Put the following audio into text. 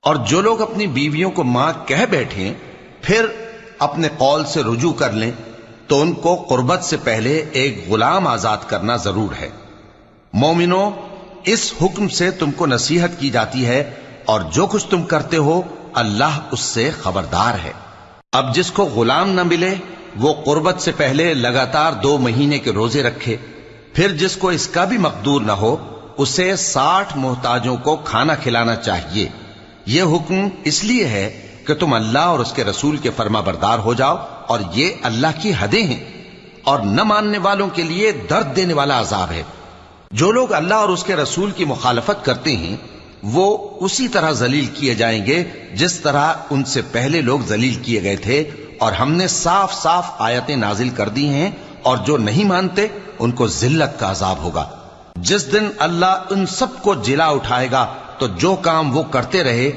اور جو لوگ اپنی بیویوں کو ماں کہہ بیٹھیں پھر اپنے قول سے رجوع کر لیں تو ان کو قربت سے پہلے ایک غلام آزاد کرنا ضرور ہے۔ مومنو، اس حکم سے تم کو نصیحت کی جاتی ہے اور جو کچھ تم کرتے ہو اللہ اس سے خبردار ہے۔ اب جس کو غلام نہ ملے وہ قربت سے پہلے لگاتار 2 مہینے کے روزے رکھے، پھر جس کو اس کا بھی مقدور نہ ہو اسے 60 محتاجوں کو کھانا کھلانا چاہیے۔ یہ حکم اس لیے ہے کہ تم اللہ اور اس کے رسول کے فرما بردار ہو جاؤ، اور یہ اللہ کی حدیں ہیں، اور نہ ماننے والوں کے لیے درد دینے والا عذاب ہے۔ جو لوگ اللہ اور اس کے رسول کی مخالفت کرتے ہیں وہ اسی طرح ذلیل کیے جائیں گے جس طرح ان سے پہلے لوگ ذلیل کیے گئے تھے، اور ہم نے صاف صاف آیتیں نازل کر دی ہیں، اور جو نہیں مانتے ان کو ذلت کا عذاب ہوگا۔ جس دن اللہ ان سب کو جلا اٹھائے گا تو جو کام وہ کرتے رہے